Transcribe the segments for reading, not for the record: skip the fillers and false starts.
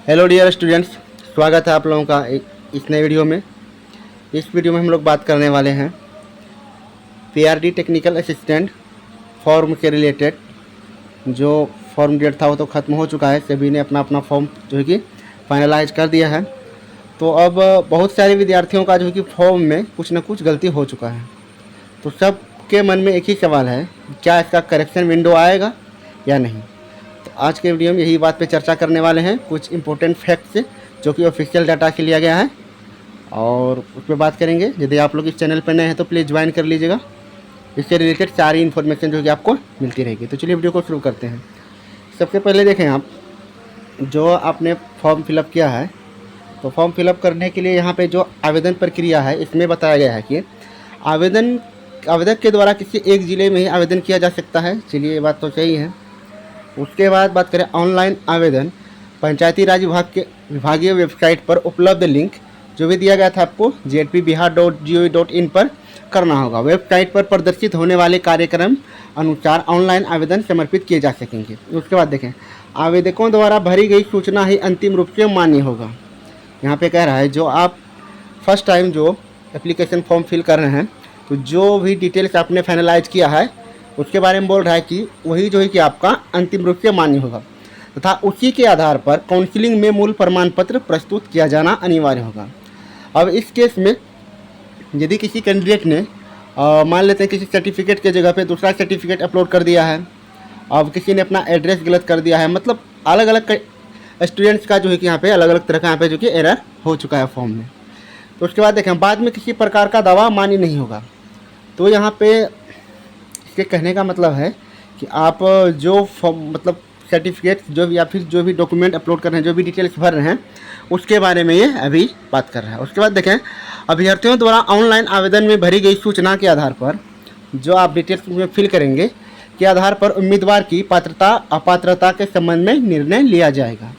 Hello dear students, स्वागत है आप लोगों का इस नए वीडियो में। इस वीडियो में हम लोग बात करने वाले हैं पीआरडी टेक्निकल असिस्टेंट फॉर्म के रिलेटेड। जो फॉर्म डेट था वो तो ख़त्म हो चुका है, सभी ने अपना अपना फॉर्म जो है कि फाइनलाइज कर दिया है। तो अब बहुत सारे विद्यार्थियों का जो है कि फॉर्म में कुछ ना कुछ गलती हो चुका है। तो सबके मन में एक ही सवाल है, क्या इसका करेक्शन विंडो आएगा या नहीं। आज के वीडियो में यही बात पे चर्चा करने वाले हैं, कुछ इंपॉर्टेंट फैक्ट्स जो कि ऑफिशियल डाटा से लिया गया है और उस पर बात करेंगे। यदि आप लोग इस चैनल पर नए हैं तो प्लीज़ ज्वाइन कर लीजिएगा, इससे रिलेटेड सारी इन्फॉर्मेशन जो कि आपको मिलती रहेगी। तो चलिए वीडियो को शुरू करते हैं। सबसे पहले देखें, आप जो आपने फॉर्म फिलअप किया है तो फॉर्म फिलअप करने के लिए यहाँ पर जो आवेदन प्रक्रिया है इसमें बताया गया है कि आवेदक के द्वारा किसी एक ज़िले में ही आवेदन किया जा सकता है। चलिए ये बात तो सही है। उसके बाद बात करें ऑनलाइन आवेदन, पंचायती राज विभाग के विभागीय वेबसाइट पर उपलब्ध लिंक जो भी दिया गया था आपको jhpbihar.gov.in पर करना होगा। वेबसाइट पर प्रदर्शित होने वाले कार्यक्रम अनुसार ऑनलाइन आवेदन समर्पित किए जा सकेंगे। उसके बाद देखें, आवेदकों द्वारा भरी गई सूचना ही अंतिम रूप से मान्य होगा। यहाँ पे कह रहा है जो आप फर्स्ट टाइम जो एप्लीकेशन फॉर्म फिल कर रहे हैं तो जो भी डिटेल्स आपने फाइनलाइज किया है उसके बारे में बोल रहा है कि वही जो है कि आपका अंतिम रूप से मान्य होगा तथा उसी के आधार पर काउंसलिंग में मूल प्रमाण पत्र प्रस्तुत किया जाना अनिवार्य होगा। अब इस केस में यदि किसी कैंडिडेट ने मान लेते हैं किसी सर्टिफिकेट के जगह पे दूसरा सर्टिफिकेट अपलोड कर दिया है, अब किसी ने अपना एड्रेस गलत कर दिया है, मतलब अलग अलग स्टूडेंट्स का जो है कि यहाँ पे अलग अलग तरह का यहाँ पे जो कि एरर हो चुका है फॉर्म में। तो उसके बाद देखें, बाद में किसी प्रकार का दावा मान्य नहीं होगा। तो यहाँ पे के कहने का मतलब है कि आप जो मतलब सर्टिफिकेट जो भी या फिर जो भी डॉक्यूमेंट अपलोड कर रहे हैं, जो भी डिटेल्स भर रहे हैं उसके बारे में ये अभी बात कर रहा है। उसके बाद देखें, अभ्यर्थियों द्वारा ऑनलाइन आवेदन में भरी गई सूचना के आधार पर जो आप डिटेल्स में फिल करेंगे के आधार पर उम्मीदवार की पात्रता अपात्रता के संबंध में निर्णय लिया जाएगा।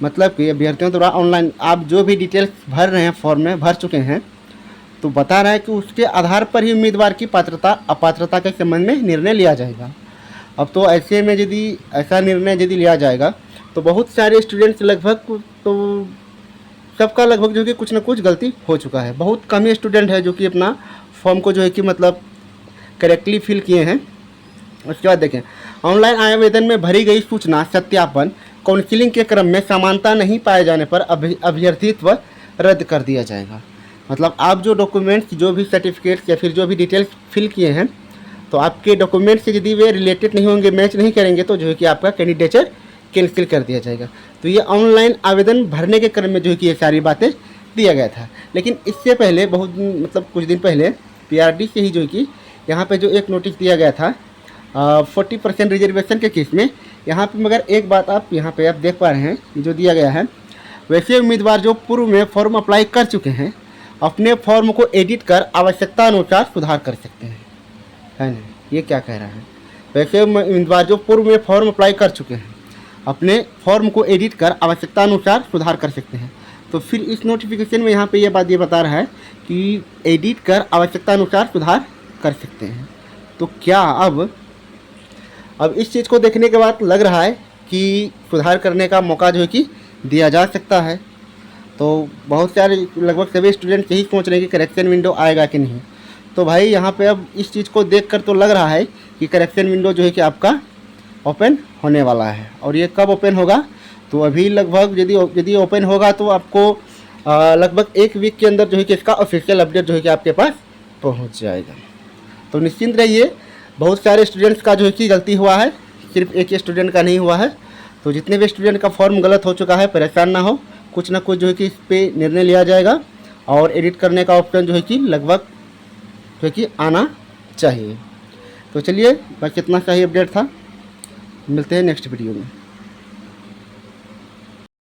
मतलब कि अभ्यर्थियों द्वारा ऑनलाइन आप जो भी डिटेल्स भर रहे हैं, फॉर्म में भर चुके हैं, तो बता रहा है कि उसके आधार पर ही उम्मीदवार की पात्रता अपात्रता के संबंध में निर्णय लिया जाएगा। अब तो ऐसे में यदि ऐसा निर्णय यदि लिया जाएगा तो बहुत सारे स्टूडेंट्स लगभग तो सबका लगभग जो कि कुछ ना कुछ गलती हो चुका है। बहुत कम ही स्टूडेंट है जो कि अपना फॉर्म को जो है कि मतलब करेक्टली फिल किए हैं। उसके बाद देखें, ऑनलाइन आवेदन में भरी गई सूचना सत्यापन काउंसलिंग के क्रम में समानता नहीं पाए जाने पर अभ्यर्थित्व रद्द कर दिया जाएगा। मतलब आप जो डॉक्यूमेंट्स जो भी सर्टिफिकेट्स या फिर जो भी डिटेल्स फिल किए हैं तो आपके डॉक्यूमेंट्स से यदि वे रिलेटेड नहीं होंगे, मैच नहीं करेंगे, तो जो है कि आपका कैंडिडेचर कैंसिल कर दिया जाएगा। तो ये ऑनलाइन आवेदन भरने के क्रम में जो है कि ये सारी बातें दिया गया था। लेकिन इससे पहले बहुत मतलब कुछ दिन पहले पीआरडी से ही जो है कि यहाँ पर जो एक नोटिस दिया गया था 40% रिजर्वेशन के केस में, यहाँ पर मगर एक बात आप यहाँ पर आप देख पा रहे हैं जो दिया गया है, वैसे उम्मीदवार जो पूर्व में फॉर्म अप्लाई कर चुके हैं अपने फॉर्म को एडिट कर आवश्यकता अनुसार सुधार कर सकते हैं, है ना। ये क्या कह रहा है, वैसे उम्मीदवार जो पूर्व में फॉर्म अप्लाई कर चुके हैं अपने फॉर्म को एडिट कर आवश्यकता अनुसार सुधार कर सकते हैं। तो फिर इस नोटिफिकेशन में यहाँ पे ये बात ये बता रहा है कि एडिट कर आवश्यकता अनुसार सुधार कर सकते हैं। तो क्या अब इस चीज़ को देखने के बाद लग रहा है कि सुधार करने का मौका जो है कि दिया जा सकता है। तो बहुत सारे लगभग सभी स्टूडेंट यही सोच रहे हैं कि करेक्शन विंडो आएगा कि नहीं। तो भाई यहाँ पे अब इस चीज़ को देखकर तो लग रहा है कि करेक्शन विंडो जो है कि आपका ओपन होने वाला है। और ये कब ओपन होगा, तो अभी लगभग यदि ओपन होगा तो आपको लगभग एक वीक के अंदर जो है कि इसका ऑफिशियल अपडेट जो है कि आपके पास पहुँच जाएगा। तो निश्चिंत रहिए, बहुत सारे स्टूडेंट्स का जो है कि गलती हुआ है, सिर्फ एक ही स्टूडेंट का नहीं हुआ है। तो जितने भी स्टूडेंट का फॉर्म गलत हो चुका है परेशान ना हो, कुछ ना कुछ जो है कि इस पर निर्णय लिया जाएगा और एडिट करने का ऑप्शन जो है कि लगभग जो है कि आना चाहिए। तो चलिए बस इतना सही अपडेट था, मिलते हैं नेक्स्ट वीडियो में।